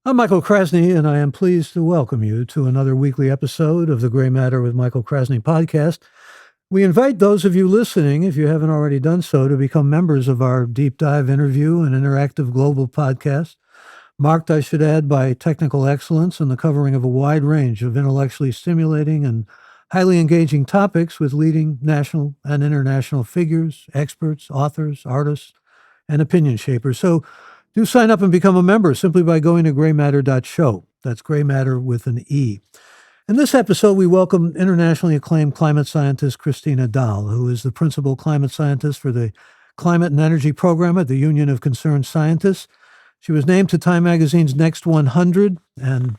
I'm Michael Krasny, and I am pleased to welcome you to another weekly episode of the Gray Matter with Michael Krasny podcast. We invite those of you listening, if you haven't already done so, to become members of our deep dive interview and interactive global podcast, marked, I should add, by technical excellence and the covering of a wide range of intellectually stimulating and highly engaging topics with leading national and international figures, experts, authors, artists, and opinion shapers. So do sign up and become a member simply by going to graymatter.show. That's Gray Matter with an E. In this episode, we welcome internationally acclaimed climate scientist Kristina Dahl, who is the principal climate scientist for the Climate and Energy Program at the Union of Concerned Scientists. She was named to Time Magazine's Next 100, and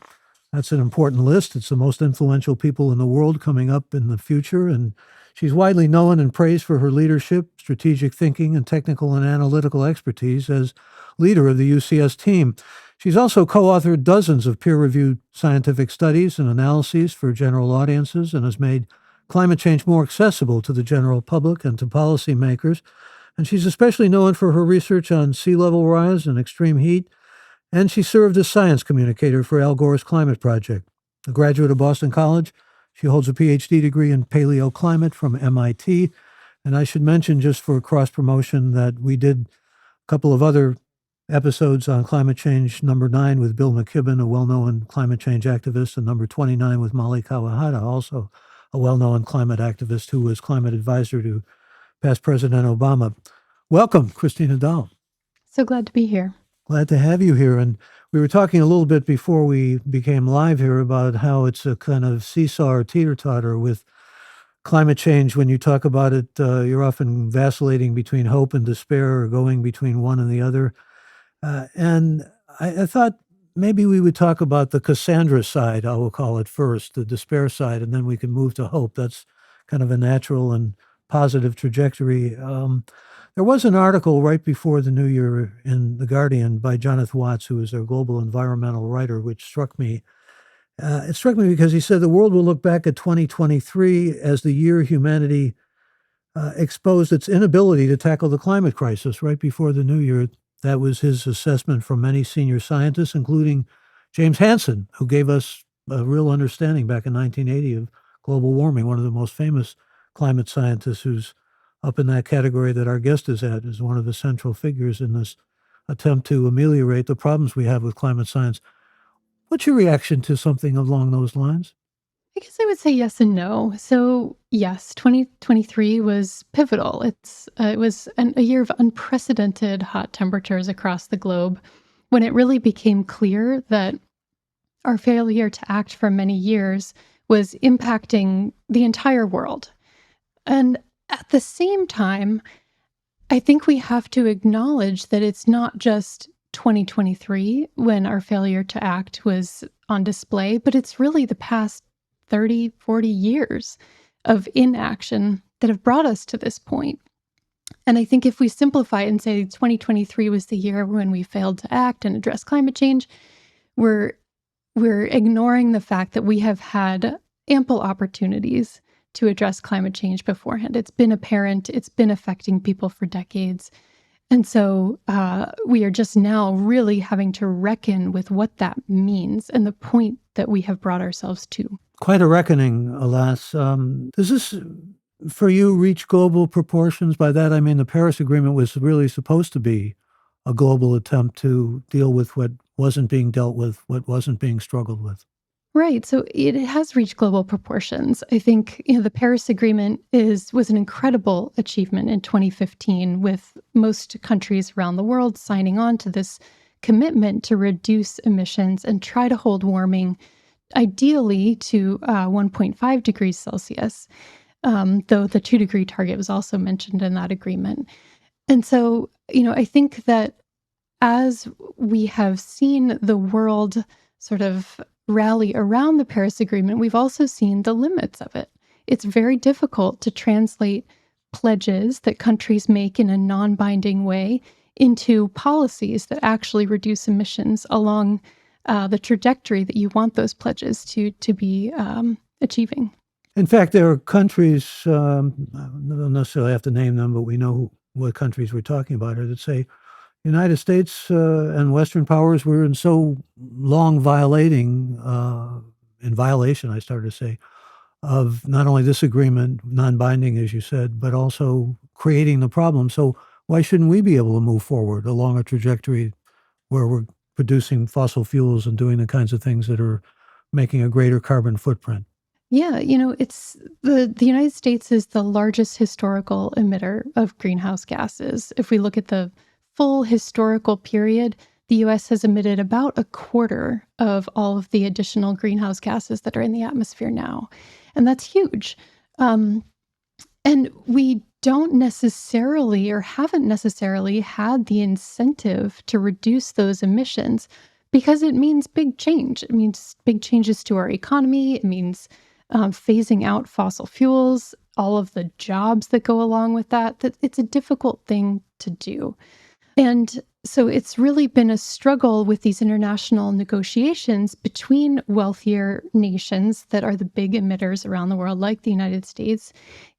that's an important list. It's the most influential people in the world coming up in the future, and she's widely known and praised for her leadership, strategic thinking, and technical and analytical expertise as leader of the UCS team. She's also co-authored dozens of peer-reviewed scientific studies and analyses for general audiences and has made climate change more accessible to the general public and to policymakers. And she's especially known for her research on sea level rise and extreme heat, and she served as science communicator for Al Gore's Climate Project. A graduate of Boston College, she holds a PhD degree in paleoclimate from MIT. And I should mention, just for cross-promotion, that we did a couple of other episodes on climate change, number 9 with Bill McKibben, a well-known climate change activist, and number 29 with Molly Kawahata, also a well-known climate activist who was climate advisor to past President Obama. Welcome, Kristina Dahl. So glad to be here. Glad to have you here. And we were talking a little bit before we became live here about how it's a kind of seesaw or teeter-totter with climate change. When you talk about it, you're often vacillating between hope and despair or going between one and the other. And I thought maybe we would talk about the Cassandra side, I will call it first, the despair side, and then we can move to hope. That's kind of a natural and positive trajectory. There was an article right before the new year in The Guardian by Jonathan Watts, who is a global environmental writer, which struck me. It struck me because he said the world will look back at 2023 as the year humanity exposed its inability to tackle the climate crisis right before the new year. That was his assessment from many senior scientists, including James Hansen, who gave us a real understanding back in 1980 of global warming, one of the most famous climate scientists who's up in that category that our guest is at, is one of the central figures in this attempt to ameliorate the problems we have with climate science. What's your reaction to something along those lines? I guess I would say yes and no. So yes, 2023 was pivotal. It was a year of unprecedented hot temperatures across the globe when it really became clear that our failure to act for many years was impacting the entire world. And at the same time, I think we have to acknowledge that it's not just 2023 when our failure to act was on display, but it's really the past 30, 40 years of inaction that have brought us to this point. And I think if we simplify it and say 2023 was the year when we failed to act and address climate change, we're ignoring the fact that we have had ample opportunities to address climate change beforehand. It's been apparent, it's been affecting people for decades. And so we are just now really having to reckon with what that means and the point that we have brought ourselves to. Quite a reckoning, alas. Does this, for you, reach global proportions? By that, I mean the Paris Agreement was really supposed to be a global attempt to deal with what wasn't being dealt with, what wasn't being struggled with. Right. So it has reached global proportions. I think, the Paris Agreement was an incredible achievement in 2015, with most countries around the world signing on to this commitment to reduce emissions and try to hold warming ideally to 1.5 degrees Celsius, though the 2-degree target was also mentioned in that agreement. And so, I think that as we have seen the world sort of rally around the Paris Agreement, we've also seen the limits of it. It's very difficult to translate pledges that countries make in a non-binding way into policies that actually reduce emissions along the trajectory that you want those pledges to be achieving. In fact, there are countries, I don't necessarily have to name them, but we know what countries we're talking about here, that say, United States and Western powers were in so long in violation, I started to say, of not only this agreement, non-binding, as you said, but also creating the problem. So why shouldn't we be able to move forward along a trajectory where we're producing fossil fuels and doing the kinds of things that are making a greater carbon footprint? Yeah, it's the United States is the largest historical emitter of greenhouse gases. If we look at the full historical period, the US has emitted about a quarter of all of the additional greenhouse gases that are in the atmosphere now. And that's huge. Um, and we don't necessarily or haven't necessarily had the incentive to reduce those emissions because it means big change. It means big changes to our economy. It means phasing out fossil fuels, all of the jobs that go along with that. That it's a difficult thing to do. And so it's really been a struggle with these international negotiations between wealthier nations that are the big emitters around the world, like the United States,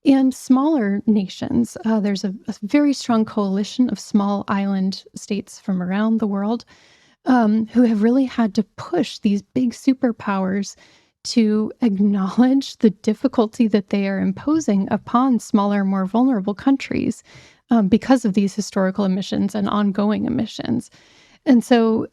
and smaller nations. There's a very strong coalition of small island states from around the world who have really had to push these big superpowers to acknowledge the difficulty that they are imposing upon smaller, more vulnerable countries because of these historical emissions and ongoing emissions. And so,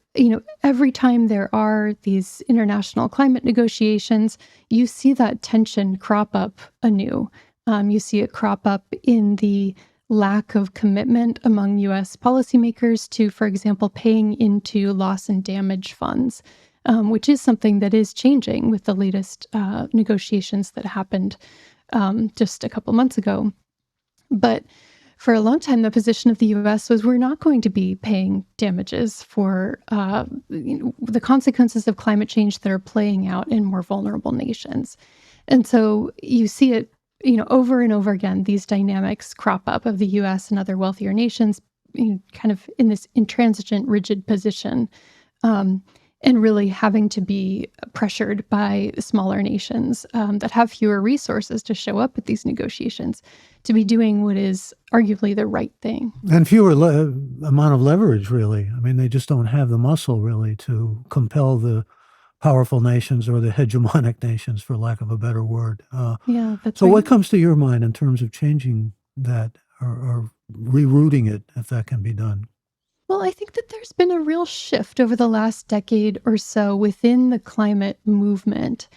every time there are these international climate negotiations, you see that tension crop up anew. You see it crop up in the lack of commitment among US policymakers to, for example, paying into loss and damage funds, which is something that is changing with the latest negotiations that happened just a couple months ago. But for a long time, the position of the US was we're not going to be paying damages for the consequences of climate change that are playing out in more vulnerable nations. And so you see it, over and over again, these dynamics crop up of the US and other wealthier nations, kind of in this intransigent, rigid position. And really having to be pressured by smaller nations that have fewer resources to show up at these negotiations to be doing what is arguably the right thing. And fewer amount of leverage, really. I mean, they just don't have the muscle, really, to compel the powerful nations or the hegemonic nations, for lack of a better word. Yeah, that's So right. what comes to your mind in terms of changing that or rerouting it, if that can be done? Well, I think that there's been a real shift over the last decade or so within the climate movement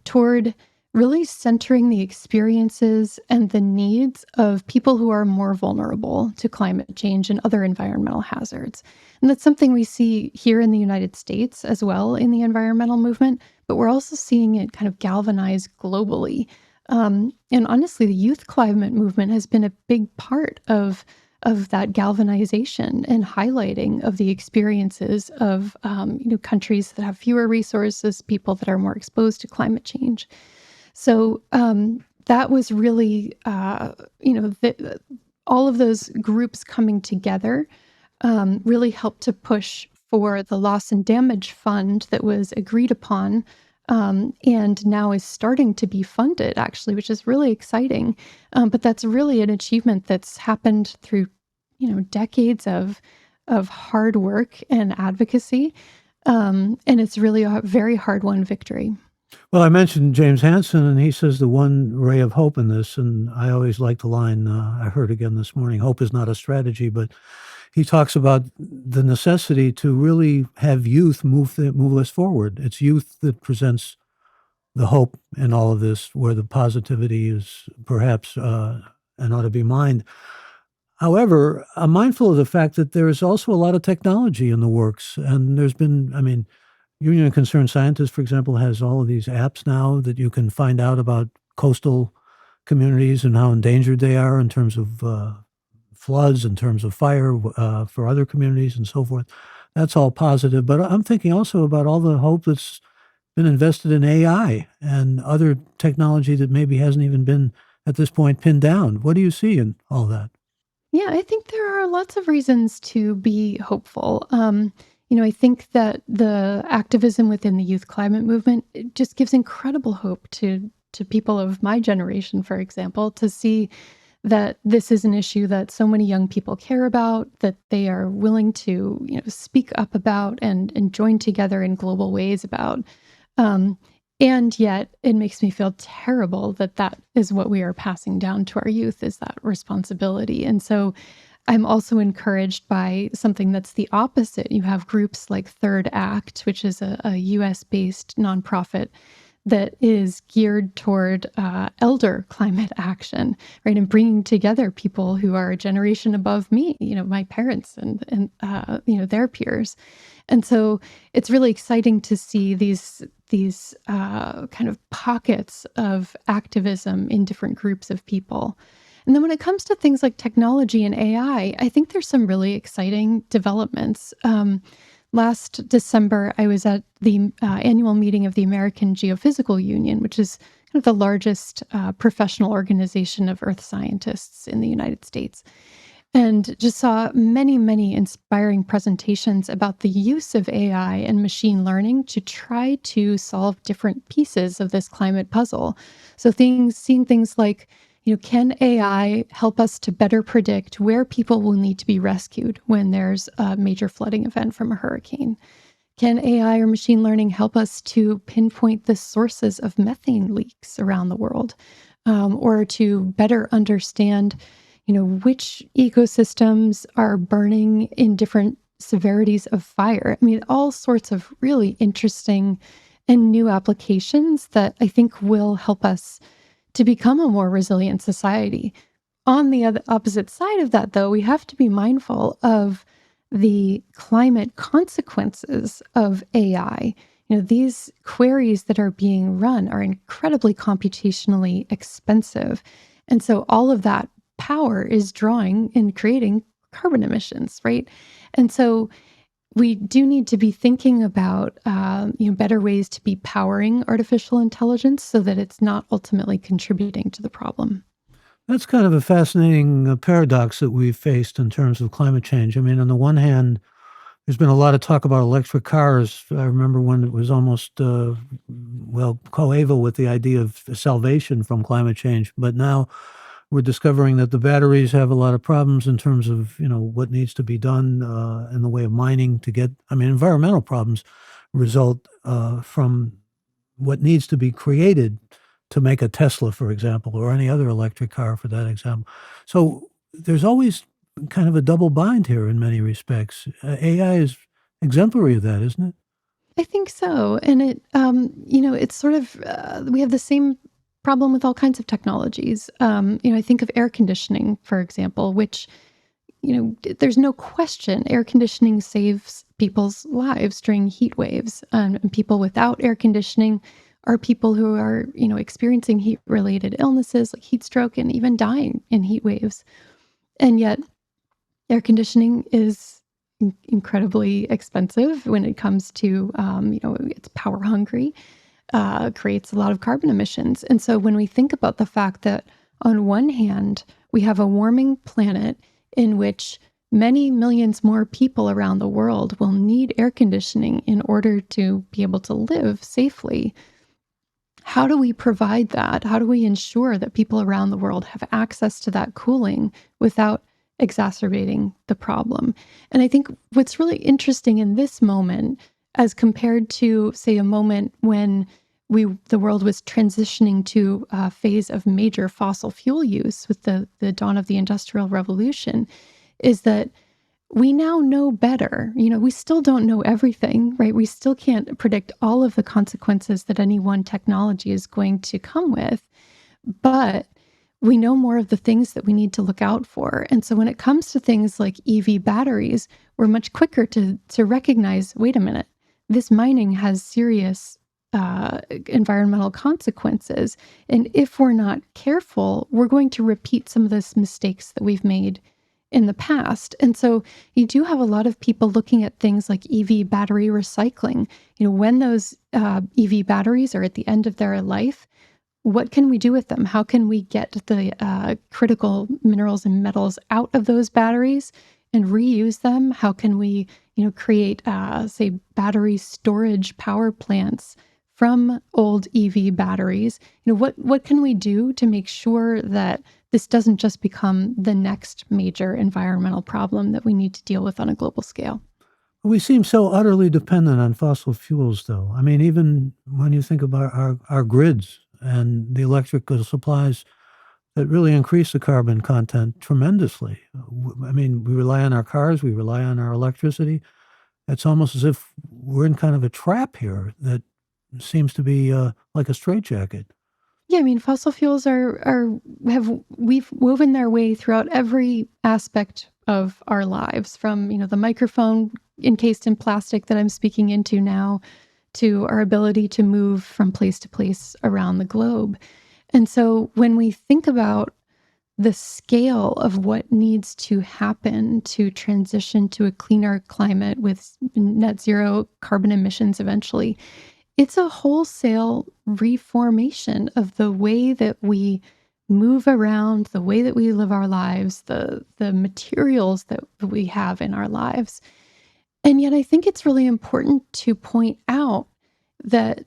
toward really centering the experiences and the needs of people who are more vulnerable to climate change and other environmental hazards. And that's something we see here in the United States as well in the environmental movement, but we're also seeing it kind of galvanize globally. And honestly, the youth climate movement has been a big part of that galvanization and highlighting of the experiences of countries that have fewer resources, people that are more exposed to climate change. So that was really all of those groups coming together really helped to push for the loss and damage fund that was agreed upon and now is starting to be funded, actually, which is really exciting. But that's really an achievement that's happened through, decades of hard work and advocacy, and it's really a very hard-won victory. Well, I mentioned James Hansen, and he says the one ray of hope in this, and I always like the line I heard again this morning, hope is not a strategy, but he talks about the necessity to really have youth move us forward. It's youth that presents the hope in all of this, where the positivity is perhaps and ought to be mined. However, I'm mindful of the fact that there is also a lot of technology in the works, and there's been, I mean, Union of Concerned Scientists, for example, has all of these apps now that you can find out about coastal communities and how endangered they are in terms of floods, in terms of fire for other communities and so forth. That's all positive. But I'm thinking also about all the hope that's been invested in AI and other technology that maybe hasn't even been at this point pinned down. What do you see in all that? Yeah, I think there are lots of reasons to be hopeful. I think that the activism within the youth climate movement it just gives incredible hope to people of my generation, for example, to see that this is an issue that so many young people care about, that they are willing to, speak up about and join together in global ways about. Um, and yet it makes me feel terrible that that is what we are passing down to our youth, is that responsibility. And so I'm also encouraged by something that's the opposite. You have groups like Third Act, which is a US-based nonprofit that is geared toward elder climate action, right? And bringing together people who are a generation above me, my parents and their peers. And so it's really exciting to see these kind of pockets of activism in different groups of people. And then when it comes to things like technology and I think there's some really exciting developments. Last December, I was at the annual meeting of the American Geophysical Union, which is kind of the largest professional organization of earth scientists in the United States, and just saw many, many inspiring presentations about the use of AI and machine learning to try to solve different pieces of this climate puzzle. So seeing things like, can AI help us to better predict where people will need to be rescued when there's a major flooding event from a hurricane? Can AI or machine learning help us to pinpoint the sources of methane leaks around the world, or to better understand, which ecosystems are burning in different severities of fire? I mean, all sorts of really interesting and new applications that I think will help us to become a more resilient society. On the opposite side of that, though, we have to be mindful of the climate consequences of AI. These queries that are being run are incredibly computationally expensive. And so all of that power is drawing and creating carbon emissions, right? And so we do need to be thinking about better ways to be powering artificial intelligence so that it's not ultimately contributing to the problem. That's kind of a fascinating paradox that we've faced in terms of climate change. I mean, on the one hand, there's been a lot of talk about electric cars. I remember when it was almost, coeval with the idea of salvation from climate change. But now we're discovering that the batteries have a lot of problems in terms of, what needs to be done in the way of mining to get, environmental problems result from what needs to be created to make a Tesla, for example, or any other electric car for that example. So there's always kind of a double bind here in many respects. AI is exemplary of that, isn't it? I think so. And it's sort of, we have the same problem with all kinds of technologies. I think of air conditioning, for example, which, there's no question air conditioning saves people's lives during heat waves. And people without air conditioning are people who are, experiencing heat related illnesses like heat stroke and even dying in heat waves. And yet, air conditioning is incredibly expensive when it comes to, it's power hungry, creates a lot of carbon emissions. And so when we think about the fact that on one hand, we have a warming planet in which many millions more people around the world will need air conditioning in order to be able to live safely. How do we provide that? How do we ensure that people around the world have access to that cooling without exacerbating the problem? And I think what's really interesting in this moment, as compared to, say, a moment when the world was transitioning to a phase of major fossil fuel use with the dawn of the Industrial Revolution, is that we now know better. We still don't know everything, right? We still can't predict all of the consequences that any one technology is going to come with, but we know more of the things that we need to look out for. And so when it comes to things like EV batteries, we're much quicker to recognize, wait a minute, this mining has serious environmental consequences. And if we're not careful, we're going to repeat some of those mistakes that we've made in the past. And so you do have a lot of people looking at things like EV battery recycling. When those EV batteries are at the end of their life, what can we do with them? How can we get the critical minerals and metals out of those batteries and reuse them? How can we, create, say, battery storage power plants from old EV batteries? What can we do to make sure that this doesn't just become the next major environmental problem that we need to deal with on a global scale. We seem so utterly dependent on fossil fuels, though. I mean, even when you think about our grids and the electrical supplies that really increase the carbon content tremendously. I mean, we rely on our cars, we rely on our electricity. It's almost as if we're in kind of a trap here that seems to be like a straitjacket. Yeah, I mean, fossil fuels we've woven their way throughout every aspect of our lives, from, the microphone encased in plastic that I'm speaking into now, to our ability to move from place to place around the globe. And so when we think about the scale of what needs to happen to transition to a cleaner climate with net zero carbon emissions eventually, it's a wholesale reformation of the way that we move around, the way that we live our lives, the materials that we have in our lives. And yet I think it's really important to point out that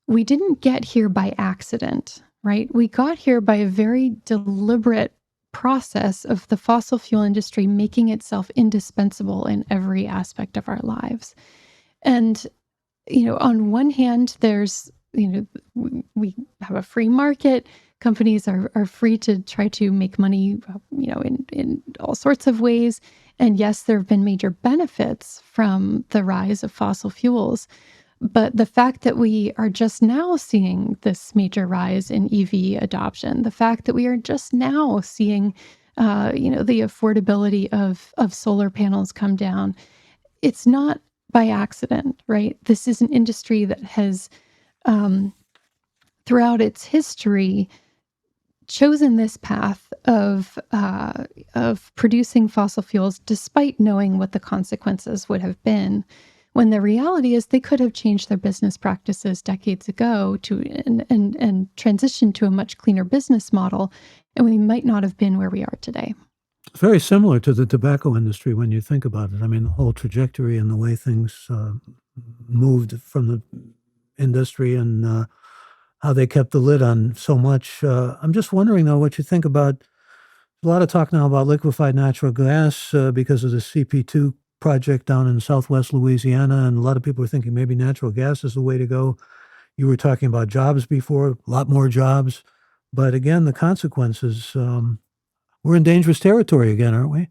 we didn't get here by accident, right? We got here by a very deliberate process of the fossil fuel industry making itself indispensable in every aspect of our lives. And on one hand, there's, we have a free market. Companies are free to try to make money, in all sorts of ways. And yes, there have been major benefits from the rise of fossil fuels. But the fact that we are just now seeing this major rise in EV adoption, the fact that we are just now seeing, the affordability of solar panels come down, it's not by accident, right? This is an industry that has, um, throughout its history, chosen this path of producing fossil fuels, despite knowing what the consequences would have been. When the reality is, they could have changed their business practices decades ago to and transitioned to a much cleaner business model, and we might not have been where we are today. It's very similar to the tobacco industry when you think about it. I mean, the whole trajectory and the way things moved from the industry and how they kept the lid on so much. I'm just wondering, though, what you think about a lot of talk now about liquefied natural gas because of the CP2 project down in southwest Louisiana, and a lot of people are thinking maybe natural gas is the way to go. You were talking about jobs before, a lot more jobs. But again, the consequences, we're in dangerous territory again, aren't we?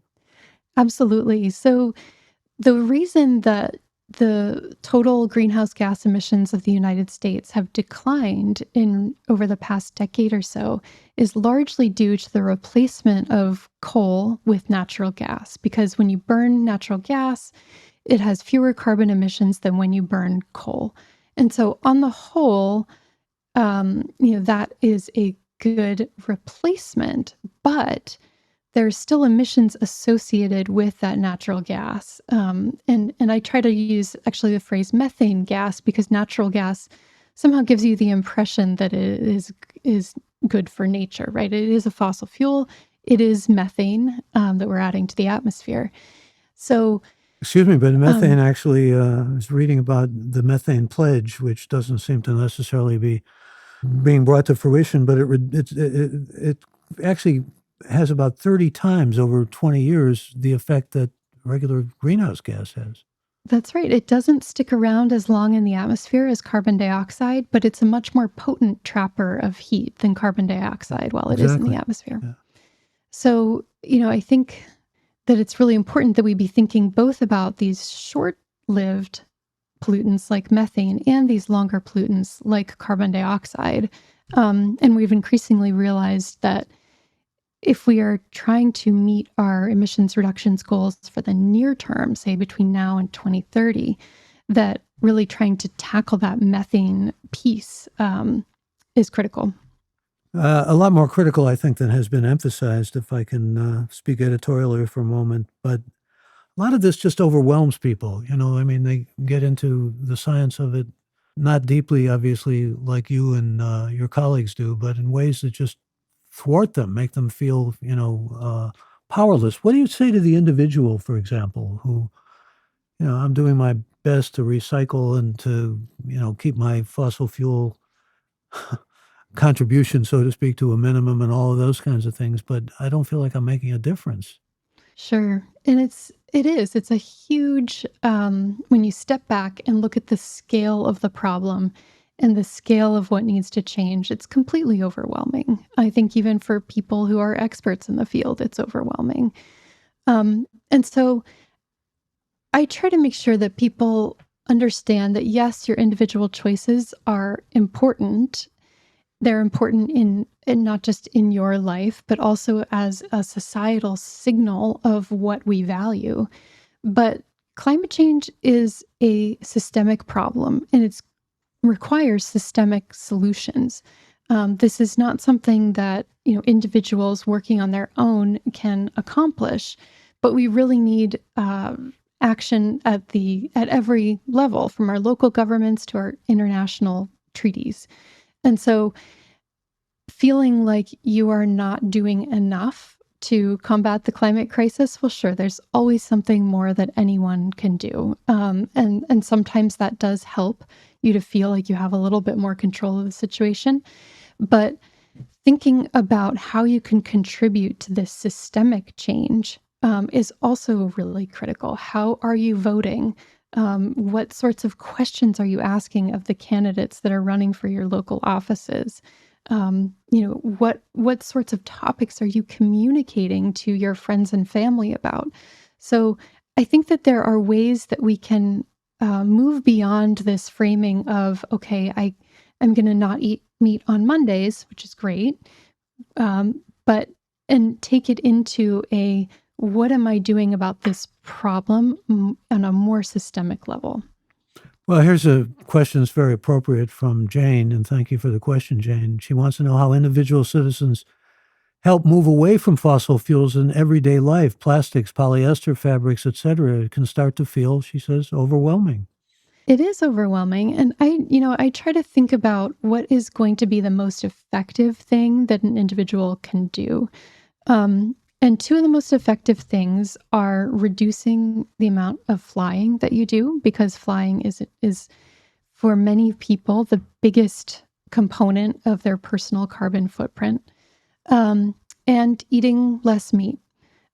Absolutely. So the reason that the total greenhouse gas emissions of the United States have declined in over the past decade or so is largely due to the replacement of coal with natural gas. Because when you burn natural gas, it has fewer carbon emissions than when you burn coal. And so, on the whole, that is a good replacement, but there's still emissions associated with that natural gas. And I try to use actually the phrase methane gas because natural gas somehow gives you the impression that it is good for nature, right? It is a fossil fuel. It is methane that we're adding to the atmosphere. So, Excuse me, but methane um, actually, I was reading about the methane pledge, which doesn't seem to necessarily be being brought to fruition, but it actually has about 30 times over 20 years the effect that regular greenhouse gas has. that's right. It doesn't stick around as long in the atmosphere as carbon dioxide, but it's a much more potent trapper of heat than carbon dioxide while it is in the Exactly. atmosphere. Yeah. So, I think that it's really important that we be thinking both about these short-lived pollutants like methane and these longer pollutants like carbon dioxide. And we've increasingly realized that if we are trying to meet our emissions reductions goals for the near term, say between now and 2030, that really trying to tackle that methane piece is critical. A lot more critical, I think, than has been emphasized, if I can speak editorially for a moment. But a lot of this just overwhelms people. I mean, they get into the science of it, not deeply, obviously, like you and your colleagues do, but in ways that just thwart them, make them feel, powerless. What do you say to the individual, for example, who, I'm doing my best to recycle and to, keep my fossil fuel contribution, so to speak, to a minimum and all of those kinds of things, but I don't feel like I'm making a difference. Sure. And it's a huge, when you step back and look at the scale of the problem and the scale of what needs to change, it's completely overwhelming. I think even for people who are experts in the field, it's overwhelming. And so I try to make sure that people understand that yes, your individual choices are important. They're important in not just in your life, but also as a societal signal of what we value. But climate change is a systemic problem and it requires systemic solutions. This is not something that individuals working on their own can accomplish, but we really need action at every level, from our local governments to our international treaties. And so feeling like you are not doing enough to combat the climate crisis, well, sure, there's always something more that anyone can do. And sometimes that does help you to feel like you have a little bit more control of the situation. But thinking about how you can contribute to this systemic change is also really critical. How are you voting? What sorts of questions are you asking of the candidates that are running for your local offices? What sorts of topics are you communicating to your friends and family about? So I think that there are ways that we can move beyond this framing of, okay, I'm going to not eat meat on Mondays, which is great, but and take it into a, what am I doing about this problem on a more systemic level? Well, here's a question that's very appropriate from Jane, and thank you for the question, Jane. She wants to know how individual citizens help move away from fossil fuels in everyday life. Plastics, polyester fabrics, etc. It can start to feel, she says, overwhelming. It is overwhelming. And I try to think about what is going to be the most effective thing that an individual can do. And two of the most effective things are reducing the amount of flying that you do, because flying is for many people the biggest component of their personal carbon footprint. And eating less meat.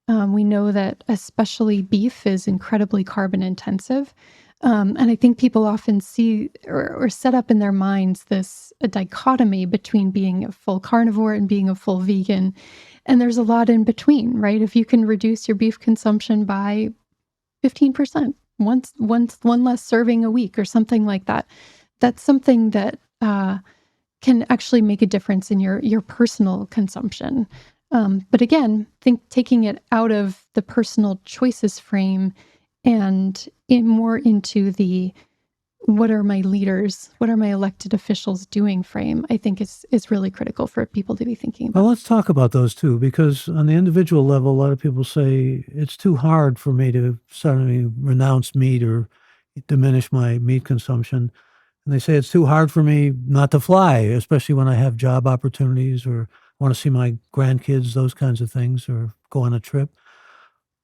We know that especially beef is incredibly carbon intensive. And I think people often see or set up in their minds this a dichotomy between being a full carnivore and being a full vegan. And there's a lot in between, right? If you can reduce your beef consumption by 15%, one less serving a week or something like that, that's something that can actually make a difference in your personal consumption. But again, taking it out of the personal choices frame and more into the, what are my leaders, what are my elected officials doing frame, I think is really critical for people to be thinking about. Well, let's talk about those two, because on the individual level, a lot of people say it's too hard for me to suddenly renounce meat or diminish my meat consumption. And they say it's too hard for me not to fly, especially when I have job opportunities or want to see my grandkids, those kinds of things, or go on a trip.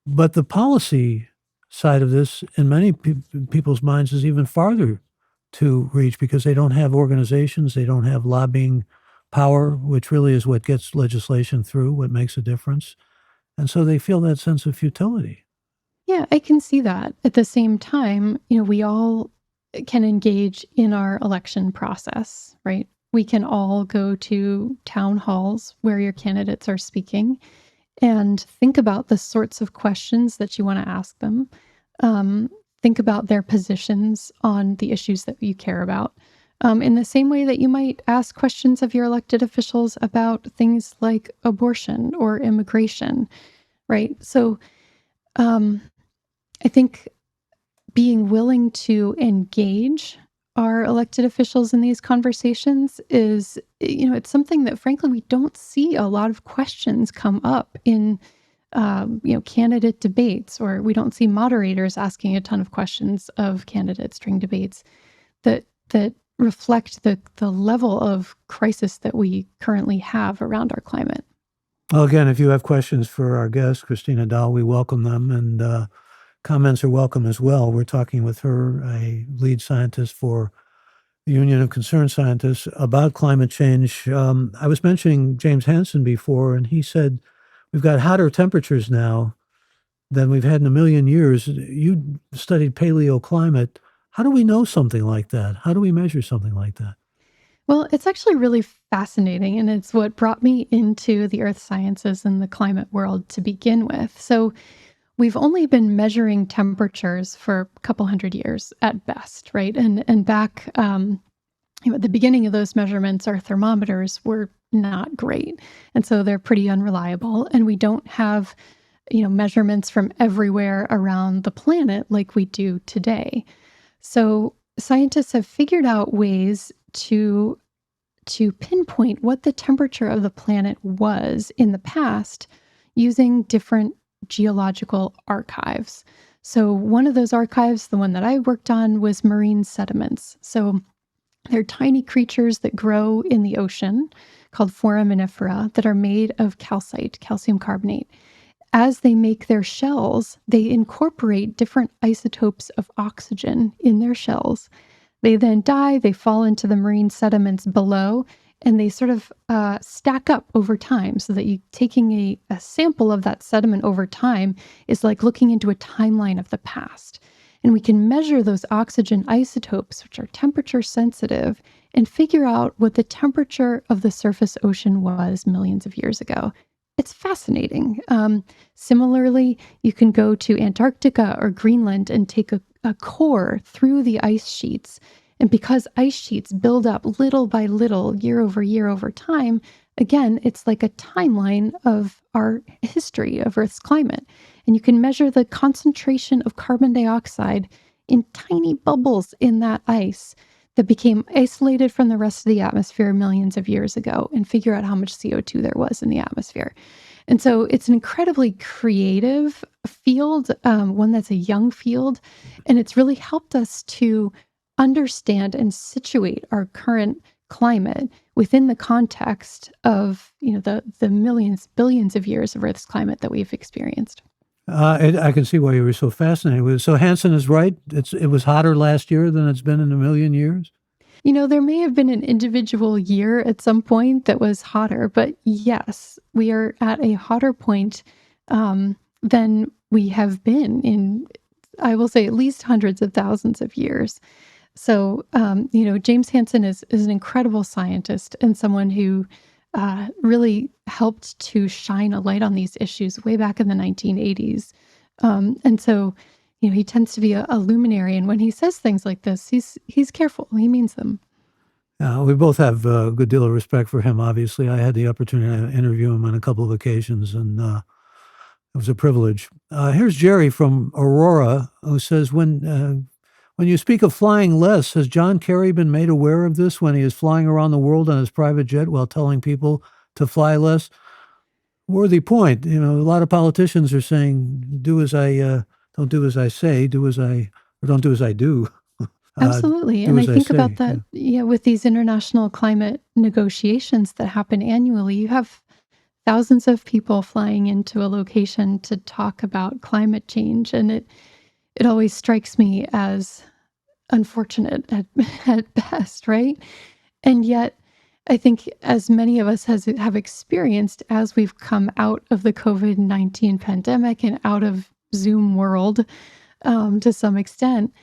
But the policy side of this, in many people's minds, is even farther to reach, because they don't have organizations, they don't have lobbying power, which really is what gets legislation through, what makes a difference. And so they feel that sense of futility. Yeah, I can see that. At the same time, we all can engage in our election process, right? We can all go to town halls where your candidates are speaking and think about the sorts of questions that you want to ask them. Think about their positions on the issues that you care about. In the same way that you might ask questions of your elected officials about things like abortion or immigration, right? So um, I think being willing to engage our elected officials in these conversations is, it's something that frankly we don't see a lot of questions come up in, candidate debates, or we don't see moderators asking a ton of questions of candidates during debates that reflect the level of crisis that we currently have around our climate. Well, again, if you have questions for our guest, Kristina Dahl, we welcome them, and comments are welcome as well. We're talking with her, a lead scientist for the Union of Concerned Scientists, about climate change. I was mentioning James Hansen before, and he said we've got hotter temperatures now than we've had in a million years. You studied paleoclimate. How do we know something like that? How do we measure something like that? Well, it's actually really fascinating, and it's what brought me into the earth sciences and the climate world to begin with. So, we've only been measuring temperatures for a couple hundred years at best, right? And back at the beginning of those measurements, our thermometers were not great, and so they're pretty unreliable. And we don't have measurements from everywhere around the planet like we do today. So scientists have figured out ways to pinpoint what the temperature of the planet was in the past using different geological archives. So one of those archives, the one that I worked on, was marine sediments. So they're tiny creatures that grow in the ocean called foraminifera that are made of calcite, calcium carbonate. As they make their shells, they incorporate different isotopes of oxygen in their shells. They then die, they fall into the marine sediments below, and they sort of stack up over time so that you taking a sample of that sediment over time is like looking into a timeline of the past. And we can measure those oxygen isotopes, which are temperature sensitive, and figure out what the temperature of the surface ocean was millions of years ago. It's fascinating. Similarly, you can go to Antarctica or Greenland and take a core through the ice sheets. And because ice sheets build up little by little, year over time, again, it's like a timeline of our history of Earth's climate. And you can measure the concentration of carbon dioxide in tiny bubbles in that ice that became isolated from the rest of the atmosphere millions of years ago and figure out how much CO2 there was in the atmosphere. And so it's an incredibly creative field, one that's a young field, and it's really helped us to understand and situate our current climate within the context of the millions, billions of years of Earth's climate that we've experienced. I can see why you were so fascinated with it. So Hansen is right. It was hotter last year than it's been in a million years. There may have been an individual year at some point that was hotter, but yes, we are at a hotter point than we have been in, I will say, at least hundreds of thousands of years. So, James Hansen is an incredible scientist and someone who really helped to shine a light on these issues way back in the 1980s. And so, he tends to be a luminary. And when he says things like this, he's careful. He means them. We both have a good deal of respect for him, obviously. I had the opportunity to interview him on a couple of occasions, and it was a privilege. Here's Jerry from Aurora, who says, when you speak of flying less, has John Kerry been made aware of this when he is flying around the world on his private jet while telling people to fly less? Worthy point. A lot of politicians are saying, don't do as I say, or don't do as I do. Absolutely. Do And I as I think say. about that, with these international climate negotiations that happen annually, you have thousands of people flying into a location to talk about climate change. And it always strikes me as unfortunate at, at best, right? And yet, I think as many of us have experienced as we've come out of the COVID-19 pandemic and out of Zoom world to some extent,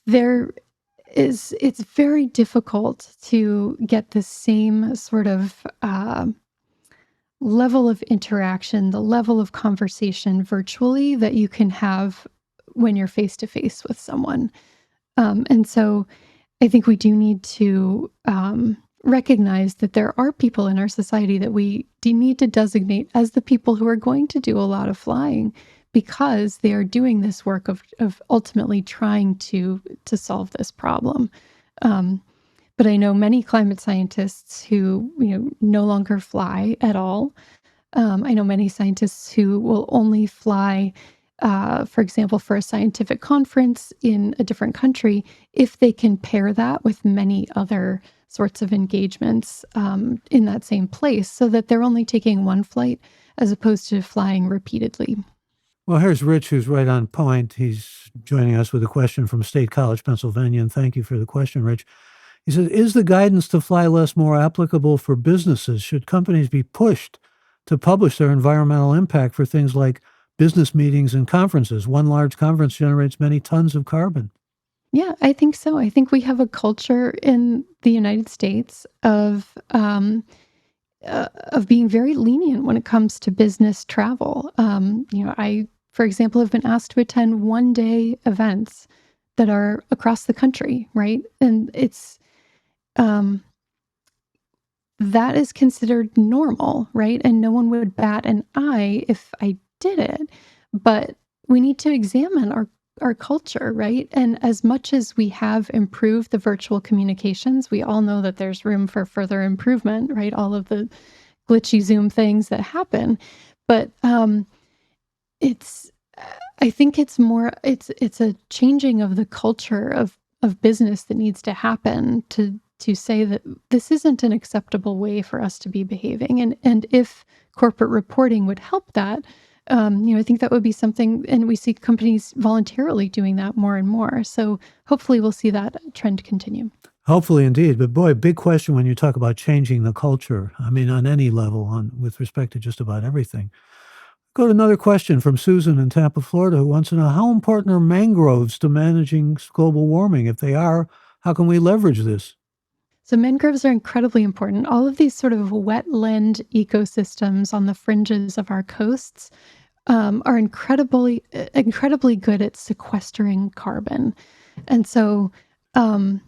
it's very difficult to get the same sort of level of interaction, the level of conversation virtually that you can have when you're face to face with someone. And so I think we do need to recognize that there are people in our society that we do need to designate as the people who are going to do a lot of flying because they are doing this work of ultimately trying to solve this problem. But I know many climate scientists who no longer fly at all. I know many scientists who will only fly, for example, for a scientific conference in a different country, if they can pair that with many other sorts of engagements in that same place so that they're only taking one flight as opposed to flying repeatedly. Well, here's Rich, who's right on point. He's joining us with a question from State College, Pennsylvania, and thank you for the question, Rich. He says, is the guidance to fly less more applicable for businesses? Should companies be pushed to publish their environmental impact for things like business meetings and conferences? One large conference generates many tons of carbon. Yeah, I think so. I think we have a culture in the United States of being very lenient when it comes to business travel. I, for example, have been asked to attend one-day events that are across the country, right? And um, that is considered normal, right? And no one would bat an eye if I did it. But we need to examine our culture, right? And as much as we have improved the virtual communications, we all know that there's room for further improvement, right? All of the glitchy Zoom things that happen. But it's I think it's more it's a changing of the culture of business that needs to happen to say that this isn't an acceptable way for us to be behaving. And if corporate reporting would help that, I think that would be something, and we see companies voluntarily doing that more and more. So hopefully we'll see that trend continue. Hopefully, indeed. But boy, big question when you talk about changing the culture. I mean, on any level, on with respect to just about everything. Go to another question from Susan in Tampa, Florida, who wants to know how important are mangroves to managing global warming? If they are, how can we leverage this? So mangroves are incredibly important. All of these sort of wetland ecosystems on the fringes of our coasts are incredibly good at sequestering carbon, and so um,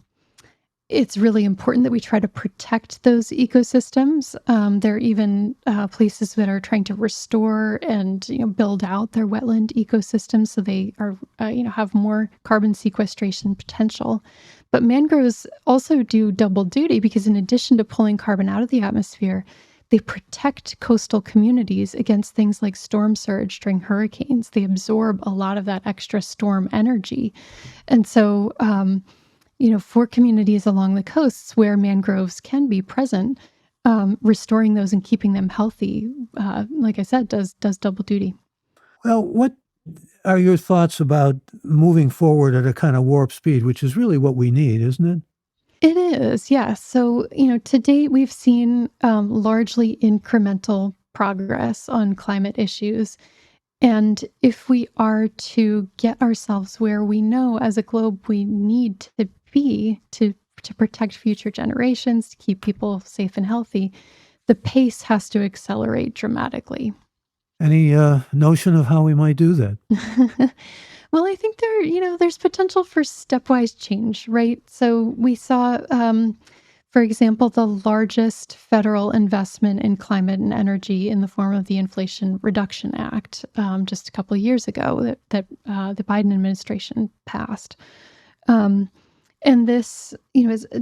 it's really important that we try to protect those ecosystems. There are even places that are trying to restore and build out their wetland ecosystems so they are have more carbon sequestration potential. But mangroves also do double duty because in addition to pulling carbon out of the atmosphere, they protect coastal communities against things like storm surge during hurricanes. They absorb a lot of that extra storm energy, and so for communities along the coasts where mangroves can be present, restoring those and keeping them healthy, like I said, does double duty. Well, what are your thoughts about moving forward at a kind of warp speed, which is really what we need, isn't it? It is, yes. So, to date, we've seen largely incremental progress on climate issues. And if we are to get ourselves where we know as a globe we need to be to protect future generations, to keep people safe and healthy, the pace has to accelerate dramatically. Any notion of how we might do that? Well, I think there's potential for stepwise change, right? So we saw, for example, the largest federal investment in climate and energy in the form of the Inflation Reduction Act just a couple of years ago that the Biden administration passed. Um, and this,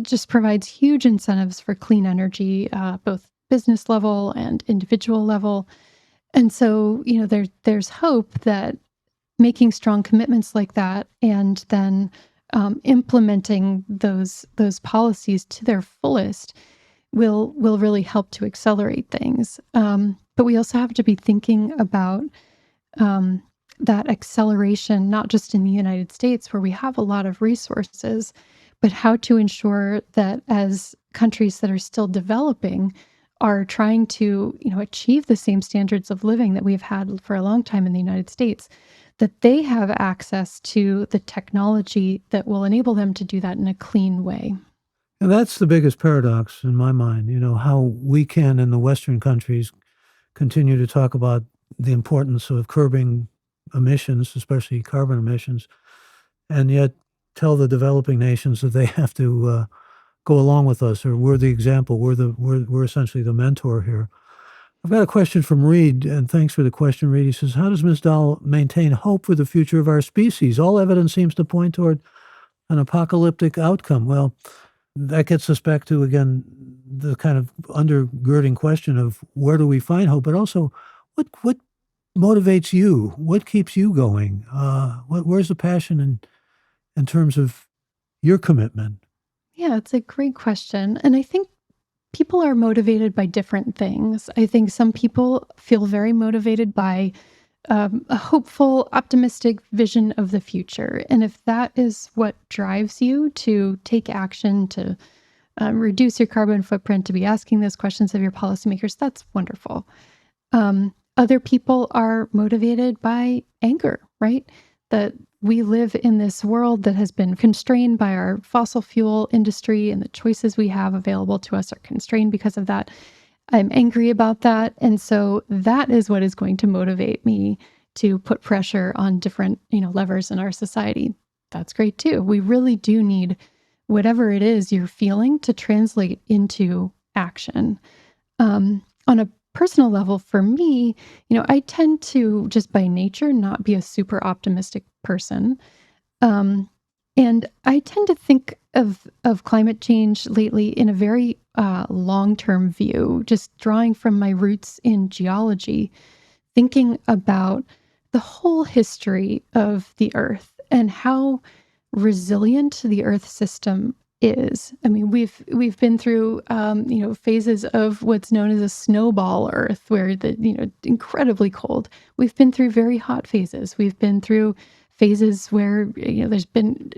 just provides huge incentives for clean energy, both business level and individual level. And so, there's hope that making strong commitments like that and then implementing those policies to their fullest will really help to accelerate things. But we also have to be thinking about um, that acceleration, not just in the United States, where we have a lot of resources, but how to ensure that as countries that are still developing are trying to, achieve the same standards of living that we've had for a long time in the United States, that they have access to the technology that will enable them to do that in a clean way. And that's the biggest paradox in my mind, how we can in the Western countries continue to talk about the importance of curbing emissions, especially carbon emissions, and yet tell the developing nations that they have to go along with us, or we're the example. We're essentially the mentor here. I've got a question from Reed, and thanks for the question, Reed. He says, how does Ms. Dahl maintain hope for the future of our species? All evidence seems to point toward an apocalyptic outcome. Well, that gets us back to, again, the kind of undergirding question of where do we find hope, but also what motivates you? What keeps you going? Where's the passion in terms of your commitment? Yeah, it's a great question. And I think people are motivated by different things. I think some people feel very motivated by a hopeful, optimistic vision of the future. And if that is what drives you to take action, to reduce your carbon footprint, to be asking those questions of your policymakers, that's wonderful. Other people are motivated by anger, right? That we live in this world that has been constrained by our fossil fuel industry, and the choices we have available to us are constrained because of that. I'm angry about that. And so that is what is going to motivate me to put pressure on different, levers in our society. That's great too. We really do need whatever it is you're feeling to translate into action. On a personal level, for me, I tend to just by nature not be a super optimistic person. And I tend to think of climate change lately in a very long-term view, just drawing from my roots in geology, thinking about the whole history of the Earth and how resilient the Earth system is. I mean, we've been through phases of what's known as a snowball Earth, where incredibly cold. We've been through very hot phases. We've been through phases where there's been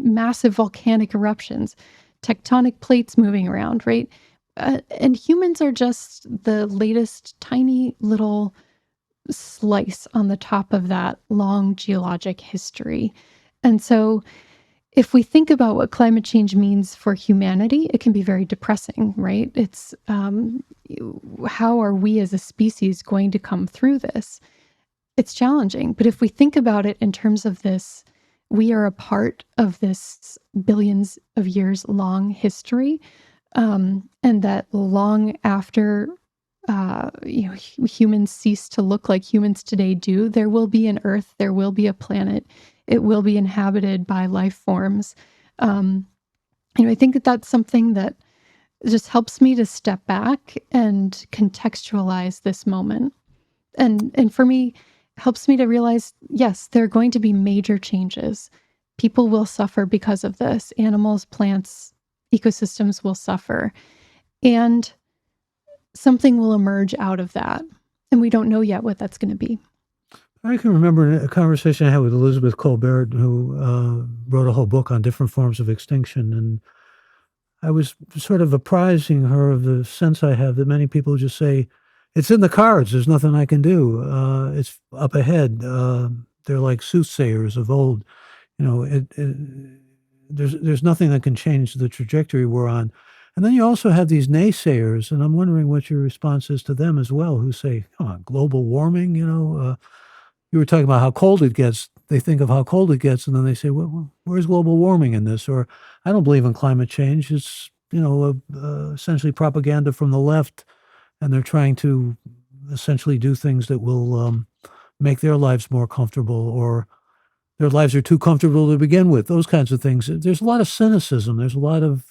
massive volcanic eruptions, tectonic plates moving around, right? And humans are just the latest tiny little slice on the top of that long geologic history. And so if we think about what climate change means for humanity, it can be very depressing, right? It's how are we as a species going to come through this? It's challenging. But if we think about it in terms of this, we are a part of this billions of years long history. And that long after humans cease to look like humans today do, there will be an Earth, there will be a planet, it will be inhabited by life forms. I think that that's something that just helps me to step back and contextualize this moment. And for me, helps me to realize, yes, there are going to be major changes. People will suffer because of this. Animals, plants, ecosystems will suffer. And something will emerge out of that. And we don't know yet what that's going to be. I can remember a conversation I had with Elizabeth Colbert, who wrote a whole book on different forms of extinction. And I was sort of apprising her of the sense I have that many people just say, it's in the cards. There's nothing I can do. It's up ahead. They're like soothsayers of old. There's nothing that can change the trajectory we're on. And then you also have these naysayers, and I'm wondering what your response is to them as well, who say, come on, global warming, you were talking about how cold it gets. They think of how cold it gets, and then they say, well, where's global warming in this? Or I don't believe in climate change. It's, essentially propaganda from the left, and they're trying to essentially do things that will make their lives more comfortable, or their lives are too comfortable to begin with, those kinds of things. There's a lot of cynicism. There's a lot of,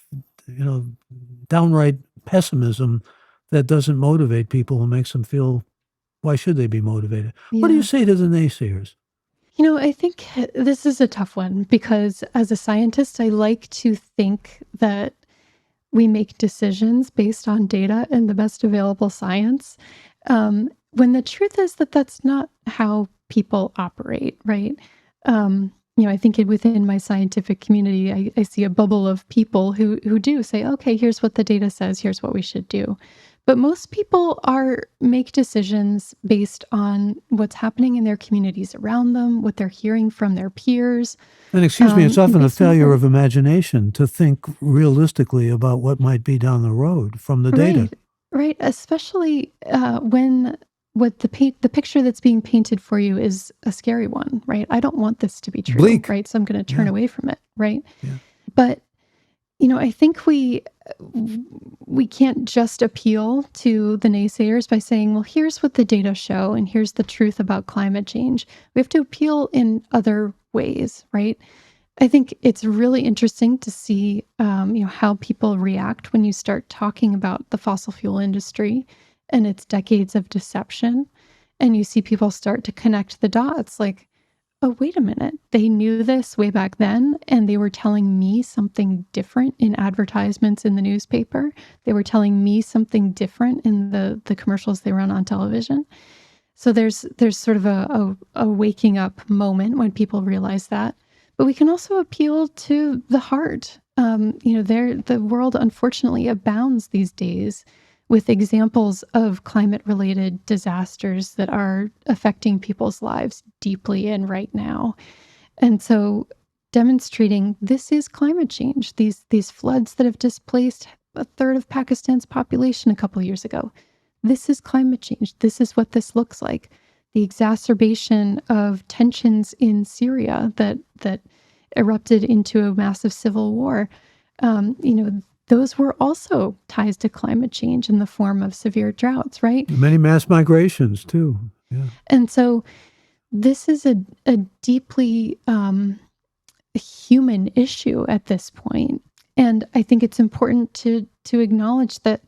downright pessimism that doesn't motivate people and makes them feel, why should they be motivated? Yeah. What do you say to the naysayers? I think this is a tough one because as a scientist, I like to think that we make decisions based on data and the best available science. When the truth is that that's not how people operate, right? I think within my scientific community, I see a bubble of people who do say, okay, here's what the data says, here's what we should do. But most people make decisions based on what's happening in their communities around them, what they're hearing from their peers. And excuse me, it's often a failure of imagination to think realistically about what might be down the road from the data. Right. Especially when the picture that's being painted for you is a scary one, right? I don't want this to be true, Bleak. right? So I'm going to turn away from it, right? Yeah. But I think we can't just appeal to the naysayers by saying, well, here's what the data show and here's the truth about climate change. We have to appeal in other ways, right? I think it's really interesting to see, how people react when you start talking about the fossil fuel industry and its decades of deception, and you see people start to connect the dots, like, oh, wait a minute. They knew this way back then, and they were telling me something different in advertisements in the newspaper. They were telling me something different in the commercials they run on television. So there's sort of a waking up moment when people realize that. But we can also appeal to the heart. The world unfortunately abounds these days with examples of climate-related disasters that are affecting people's lives deeply and right now. And so demonstrating this is climate change. These floods that have displaced a third of Pakistan's population a couple years ago. This is climate change. This is what this looks like. The exacerbation of tensions in Syria that erupted into a massive civil war. Those were also ties to climate change in the form of severe droughts, right? Many mass migrations, too. Yeah. And so this is a deeply human issue at this point. And I think it's important to acknowledge that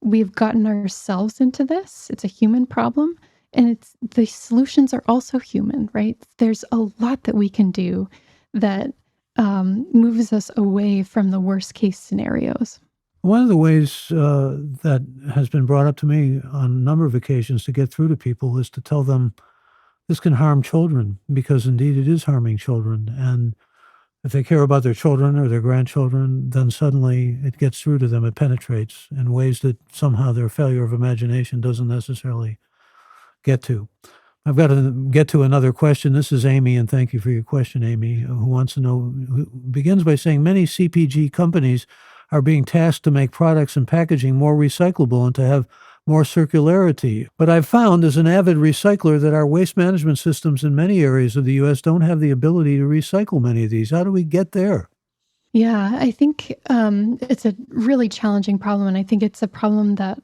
we've gotten ourselves into this. It's a human problem. And the solutions are also human, right? There's a lot that we can do that moves us away from the worst case scenarios. One of the ways that has been brought up to me on a number of occasions to get through to people is to tell them this can harm children, because indeed it is harming children. And if they care about their children or their grandchildren, then suddenly it gets through to them. It penetrates in ways that somehow their failure of imagination doesn't necessarily get to. I've got to get to another question. This is Amy, and thank you for your question, Amy, who wants to know, who begins by saying many CPG companies are being tasked to make products and packaging more recyclable and to have more circularity. But I've found as an avid recycler that our waste management systems in many areas of the U.S. don't have the ability to recycle many of these. How do we get there? Yeah, I think it's a really challenging problem. And I think it's a problem that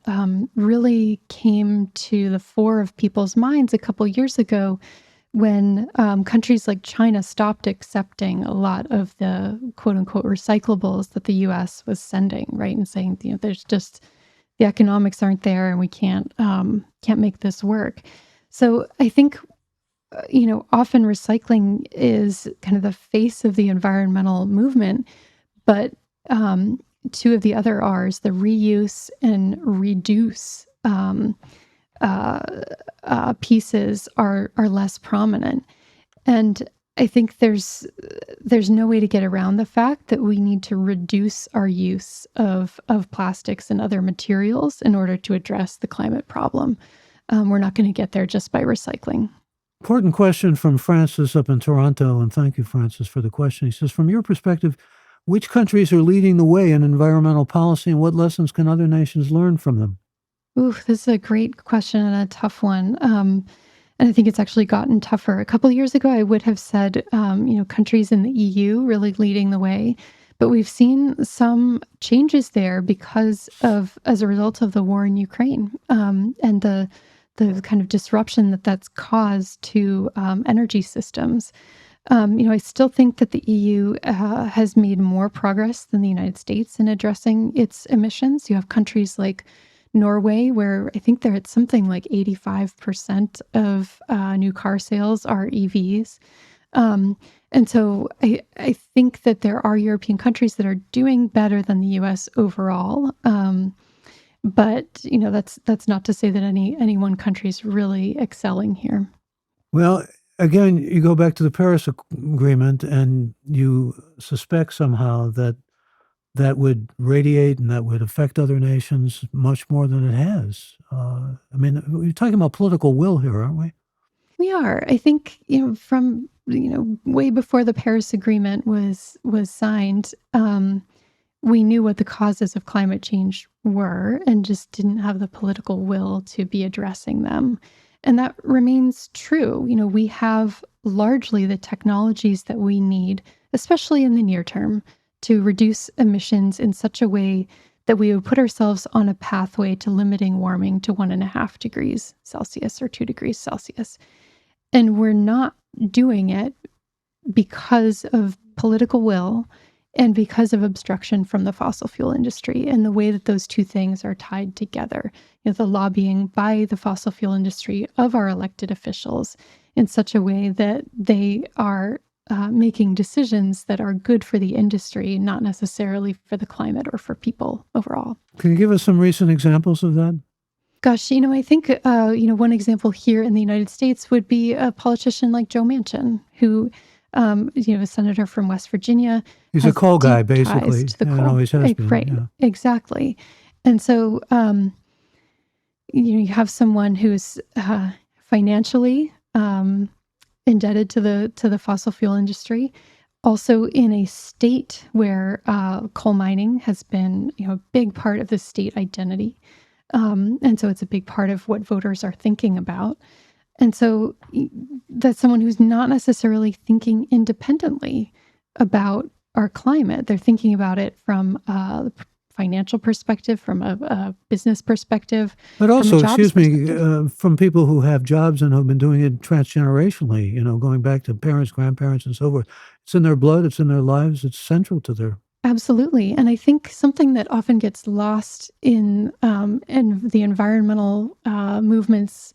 really came to the fore of people's minds a couple years ago when countries like China stopped accepting a lot of the quote unquote recyclables that the US was sending, right? And saying, there's just the economics aren't there and we can't make this work. So I think often recycling is kind of the face of the environmental movement, but two of the other R's, the reuse and reduce pieces are less prominent. And I think there's no way to get around the fact that we need to reduce our use of plastics and other materials in order to address the climate problem. We're not going to get there just by recycling. Important question from Francis up in Toronto, and thank you, Francis, for the question. He says, from your perspective, which countries are leading the way in environmental policy, and what lessons can other nations learn from them? Ooh, this is a great question and a tough one. And I think it's actually gotten tougher. A couple of years ago, I would have said, countries in the EU really leading the way. But we've seen some changes there as a result of the war in Ukraine and the kind of disruption that's caused to energy systems. I still think that the EU has made more progress than the United States in addressing its emissions. You have countries like Norway, where I think they're at something like 85% of new car sales are EVs. And so I think that there are European countries that are doing better than the US overall. But that's not to say that any one country is really excelling here. Well, again, you go back to the Paris Agreement, and you suspect somehow that would radiate and that would affect other nations much more than it has. We're talking about political will here, aren't we? We are. I think, from, way before the Paris Agreement was signed, we knew what the causes of climate change were and just didn't have the political will to be addressing them. And that remains true. We have largely the technologies that we need, especially in the near term, to reduce emissions in such a way that we would put ourselves on a pathway to limiting warming to 1.5 degrees Celsius or 2 degrees Celsius. And we're not doing it because of political will and because of obstruction from the fossil fuel industry and the way that those two things are tied together. The lobbying by the fossil fuel industry of our elected officials in such a way that they are making decisions that are good for the industry, not necessarily for the climate or for people overall. Can you give us some recent examples of that? Gosh, I think, one example here in the United States would be a politician like Joe Manchin, who, a senator from West Virginia, He's a has coal guy, deep ties basically, to the and coal. always has been. Right, Yeah. exactly. And so, you have someone who's financially indebted to the fossil fuel industry, also in a state where coal mining has been, a big part of the state identity. And so it's a big part of what voters are thinking about. And so that's someone who's not necessarily thinking independently about our climate. They're thinking about it from a financial perspective, from a business perspective, But from a also, jobs excuse me, perspective. from people who have jobs and have been doing it transgenerationally, going back to parents, grandparents, and so forth. It's in their blood, it's in their lives, it's central to their. Absolutely. And I think something that often gets lost in the environmental movements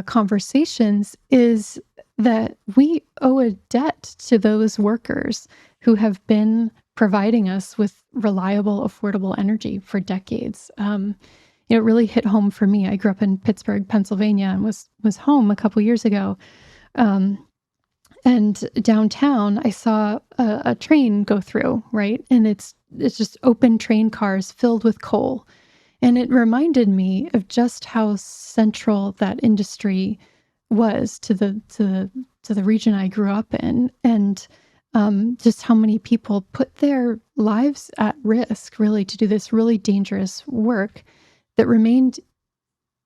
conversations is that we owe a debt to those workers who have been providing us with reliable, affordable energy for decades. It really hit home for me. I grew up in Pittsburgh, Pennsylvania, and was home a couple years ago. Um, and downtown, I saw a train go through, right? And it's just open train cars filled with coal. And it reminded me of just how central that industry was to the region I grew up in, and just how many people put their lives at risk, really, to do this really dangerous work that remained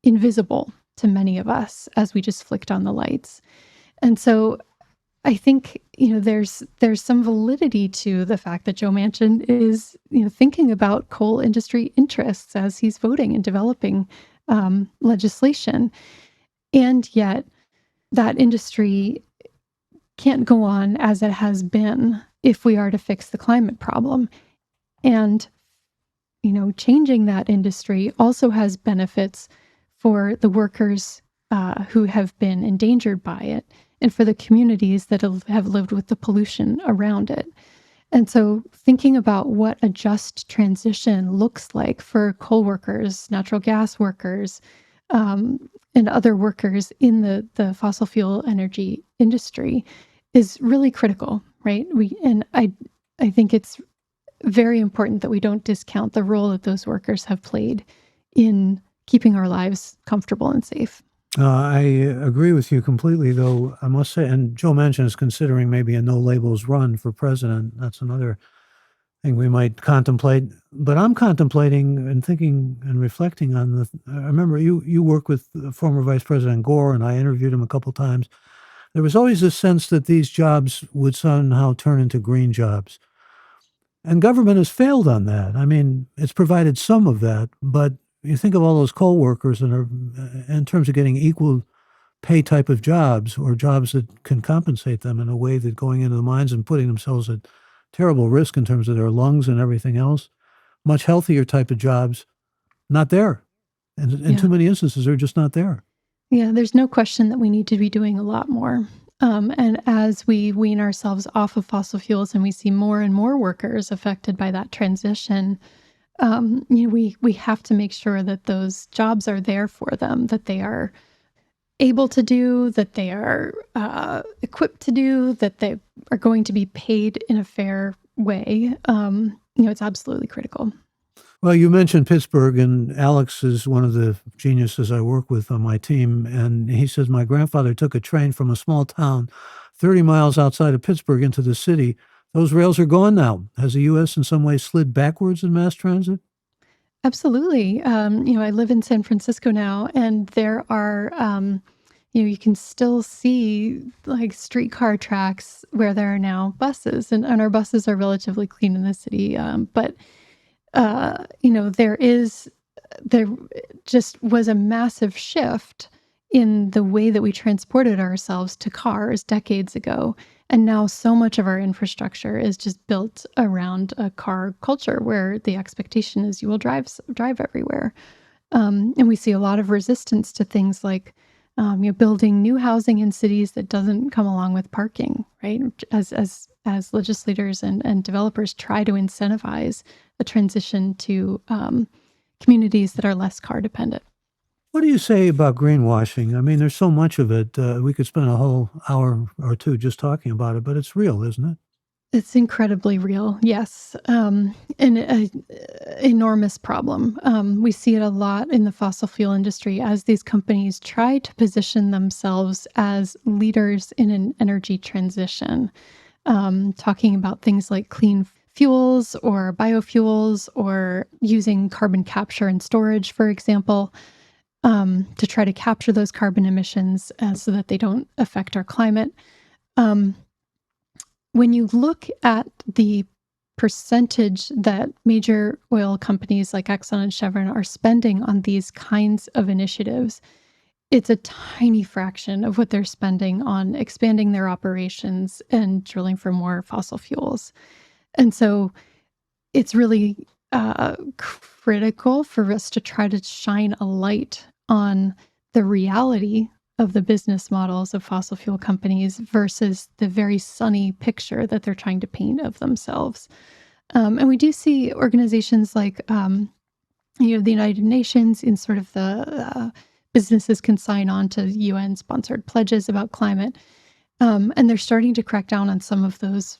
invisible to many of us as we just flicked on the lights. And so I think, there's some validity to the fact that Joe Manchin is, thinking about coal industry interests as he's voting and developing legislation. And yet that industry can't go on as it has been if we are to fix the climate problem. And, changing that industry also has benefits for the workers who have been endangered by it, and for the communities that have lived with the pollution around it. And so thinking about what a just transition looks like for coal workers, natural gas workers, and other workers in the fossil fuel energy industry is really critical, right? I think it's very important that we don't discount the role that those workers have played in keeping our lives comfortable and safe. I agree with you completely, though I must say, and Joe Manchin is considering maybe a no labels run for president. That's another thing we might contemplate. But I'm contemplating and thinking and reflecting on the. I remember you worked with former Vice President Gore, and I interviewed him a couple times. There was always this sense that these jobs would somehow turn into green jobs. And government has failed on that. I mean, it's provided some of that, but you think of all those coal workers that are, in terms of getting equal pay type of jobs, or jobs that can compensate them in a way that going into the mines and putting themselves at terrible risk in terms of their lungs and everything else, much healthier type of jobs, not there. And in Yeah. too many instances, they're just not there. Yeah, there's no question that we need to be doing a lot more. And as we wean ourselves off of fossil fuels and we see more and more workers affected by that transition, we have to make sure that those jobs are there for them, that they are able to do, that they are equipped to do, that they are going to be paid in a fair way. It's absolutely critical. Well, you mentioned Pittsburgh, and Alex is one of the geniuses I work with on my team. And he says, my grandfather took a train from a small town 30 miles outside of Pittsburgh into the city. Those rails are gone now. Has the U.S. in some ways slid backwards in mass transit? Absolutely. I live in San Francisco now, and there are, you can still see like streetcar tracks where there are now buses, and our buses are relatively clean in the city. But there just was a massive shift in the way that we transported ourselves to cars decades ago. And now so much of our infrastructure is just built around a car culture where the expectation is you will drive everywhere. And we see a lot of resistance to things like building new housing in cities that doesn't come along with parking, right? As legislators and developers try to incentivize a transition to communities that are less car dependent. What do you say about greenwashing? I mean, there's so much of it. We could spend a whole hour or two just talking about it, but it's real, isn't it? It's incredibly real, yes, and a enormous problem. We see it a lot in the fossil fuel industry as these companies try to position themselves as leaders in an energy transition, talking about things like clean fuels or biofuels or using carbon capture and storage, for example, to try to capture those carbon emissions so that they don't affect our climate. Um, when you look at the percentage that major oil companies like Exxon and Chevron are spending on these kinds of initiatives, it's a tiny fraction of what they're spending on expanding their operations and drilling for more fossil fuels. And so it's really critical for us to try to shine a light on the reality of the business models of fossil fuel companies versus the very sunny picture that they're trying to paint of themselves. And we do see organizations like, the United Nations in sort of the businesses can sign on to UN-sponsored pledges about climate, and they're starting to crack down on some of those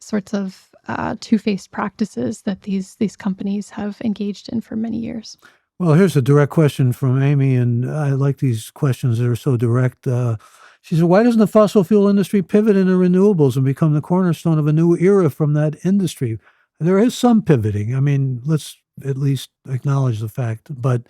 sorts of two-faced practices that these companies have engaged in for many years. Well, here's a direct question from Amy, and I like these questions that are so direct. She said, why doesn't the fossil fuel industry pivot into renewables and become the cornerstone of a new era from that industry? There is some pivoting. I mean, let's at least acknowledge the fact. But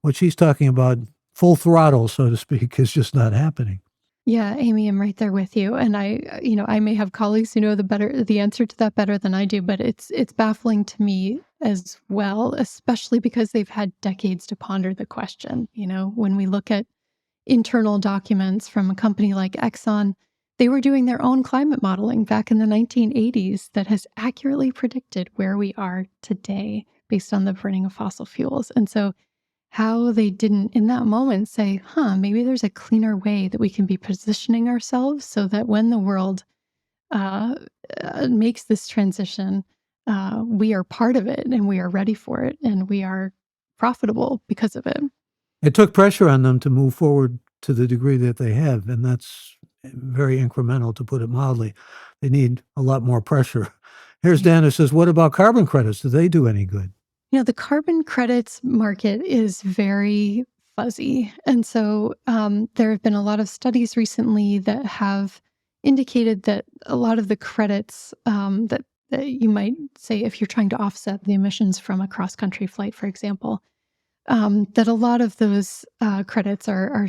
what she's talking about, full throttle, so to speak, is just not happening. Yeah, Amy, I'm right there with you. And I may have colleagues who know the answer to that better than I do, but it's baffling to me as well, especially because they've had decades to ponder the question. When we look at internal documents from a company like Exxon, they were doing their own climate modeling back in the 1980s that has accurately predicted where we are today based on the burning of fossil fuels. And so how they didn't in that moment say, maybe there's a cleaner way that we can be positioning ourselves so that when the world uh, makes this transition, we are part of it and we are ready for it and we are profitable because of it. It took pressure on them to move forward to the degree that they have, and that's very incremental, to put it mildly. They need a lot more pressure. Here's Dan who says, what about carbon credits? Do they do any good? The carbon credits market is very fuzzy. And so there have been a lot of studies recently that have indicated that a lot of the credits that you might say, if you're trying to offset the emissions from a cross country flight, for example, that a lot of those credits are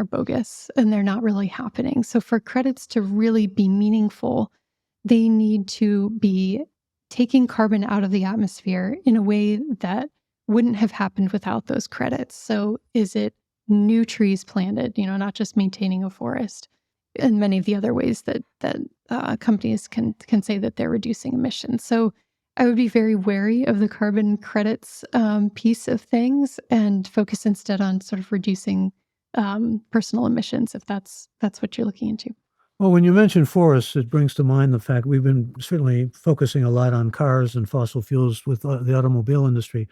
bogus and they're not really happening. So for credits to really be meaningful, they need to be taking carbon out of the atmosphere in a way that wouldn't have happened without those credits. So is it new trees planted, not just maintaining a forest, and many of the other ways that companies can say that they're reducing emissions. So I would be very wary of the carbon credits piece of things and focus instead on sort of reducing personal emissions if that's what you're looking into. Well, when you mention forests, it brings to mind the fact we've been certainly focusing a lot on cars and fossil fuels with the automobile industry.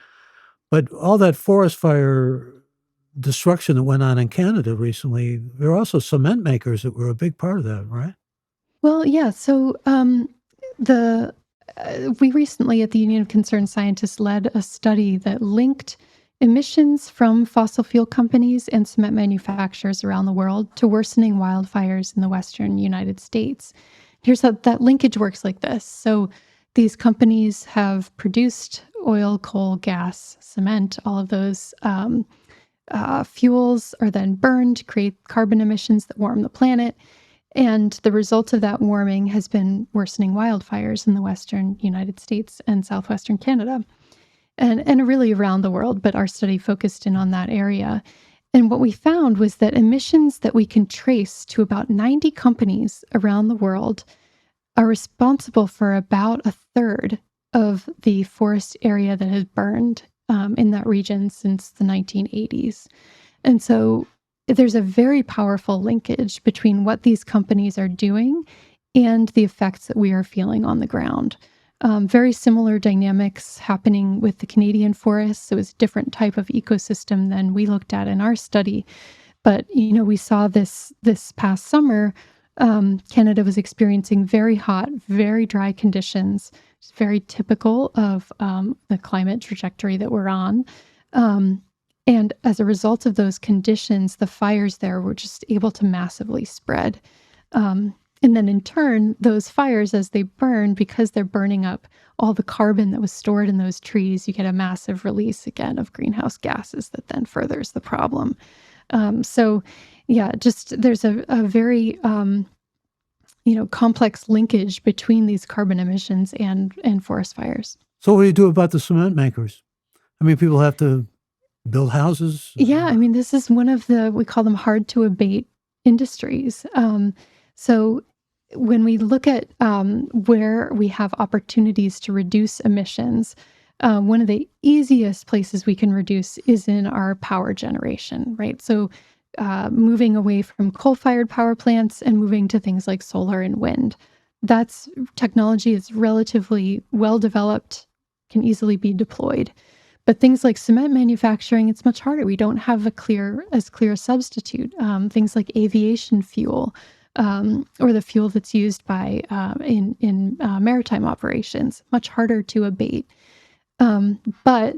But all that forest fire destruction that went on in Canada recently, there are also cement makers that were a big part of that, right? Well, yeah. So the we recently at the Union of Concerned Scientists led a study that linked emissions from fossil fuel companies and cement manufacturers around the world to worsening wildfires in the western United States. Here's how that linkage works like this. So these companies have produced oil, coal, gas, cement, all of those fuels are then burned to create carbon emissions that warm the planet. And the result of that warming has been worsening wildfires in the western United States and southwestern Canada, and really around the world, but our study focused in on that area. And what we found was that emissions that we can trace to about 90 companies around the world are responsible for about a third of the forest area that has burned in that region since the 1980s. And so there's a very powerful linkage between what these companies are doing and the effects that we are feeling on the ground. Very similar dynamics happening with the Canadian forests. It was a different type of ecosystem than we looked at in our study. But, we saw this past summer, Canada was experiencing very hot, very dry conditions. It's very typical of the climate trajectory that we're on. And as a result of those conditions, the fires there were just able to massively spread. And then in turn, those fires, as they burn, because they're burning up all the carbon that was stored in those trees, you get a massive release again of greenhouse gases that then furthers the problem. So, yeah, just there's a very complex linkage between these carbon emissions and forest fires. So what do you do about the cement makers? I mean, people have to build houses. Yeah, I mean, this is one of we call them hard to abate industries. So when we look at where we have opportunities to reduce emissions, one of the easiest places we can reduce is in our power generation, right? So moving away from coal-fired power plants and moving to things like solar and wind. That's technology is relatively well developed, can easily be deployed. But things like cement manufacturing, it's much harder. We don't have as clear a substitute. Things like aviation fuel, or the fuel that's used by in maritime operations, much harder to abate. But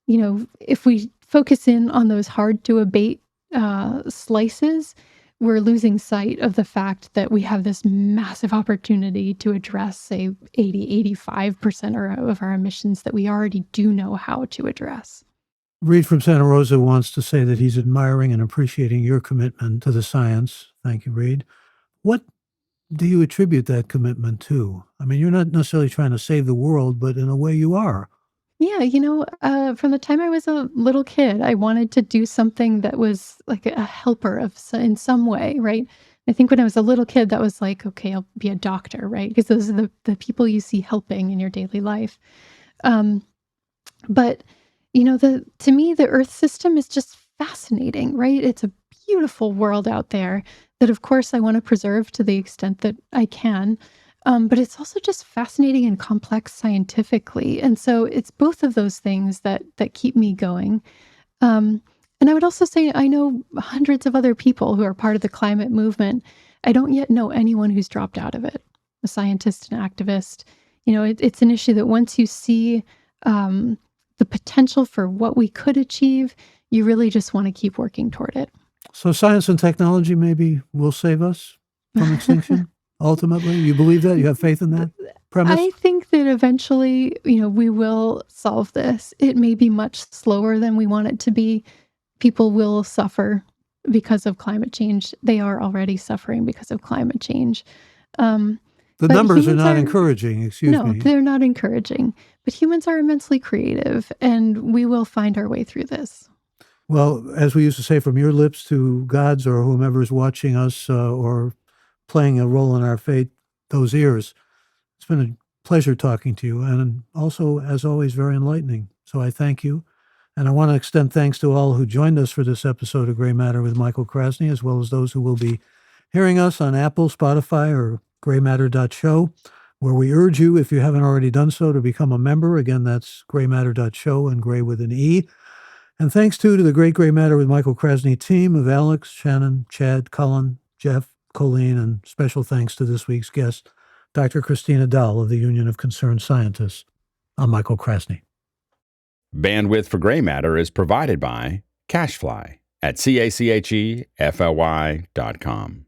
if we focus in on those hard to abate slices, we're losing sight of the fact that we have this massive opportunity to address, say, 80-85% of our emissions that we already do know how to address. Reed from Santa Rosa wants to say that he's admiring and appreciating your commitment to the science. Thank you, Reed. What do you attribute that commitment to? I mean, you're not necessarily trying to save the world, but in a way you are. Yeah, from the time I was a little kid, I wanted to do something that was like a helper in some way, right? I think when I was a little kid, that was like, okay, I'll be a doctor, right? Because those are the people you see helping in your daily life. Um, but to me, the Earth system is just fascinating, right? It's a beautiful world out there that, of course, I want to preserve to the extent that I can. But it's also just fascinating and complex scientifically. And so it's both of those things that keep me going. And I would also say I know hundreds of other people who are part of the climate movement. I don't yet know anyone who's dropped out of it, a scientist, an activist. It's an issue that once you see the potential for what we could achieve, you really just want to keep working toward it. So science and technology maybe will save us from extinction? Ultimately, you believe that? You have faith in that premise? I think that eventually, we will solve this. It may be much slower than we want it to be. People will suffer because of climate change. They are already suffering because of climate change. The numbers are not encouraging, excuse me. No, they're not encouraging. But humans are immensely creative, and we will find our way through this. Well, as we used to say, from your lips to God's or whomever's watching us or playing a role in our fate, those ears. It's been a pleasure talking to you, and also, as always, very enlightening. So I thank you. And I want to extend thanks to all who joined us for this episode of Gray Matter with Michael Krasny, as well as those who will be hearing us on Apple, Spotify, or graymatter.show, where we urge you, if you haven't already done so, to become a member. Again, that's graymatter.show and gray with an E. And thanks, too, to the Great Gray Matter with Michael Krasny team of Alex, Shannon, Chad, Cullen, Jeff, Colleen, and special thanks to this week's guest, Dr. Kristina Dahl of the Union of Concerned Scientists. I'm Michael Krasny. Bandwidth for Gray Matter is provided by CacheFly at CACHEFLY.com.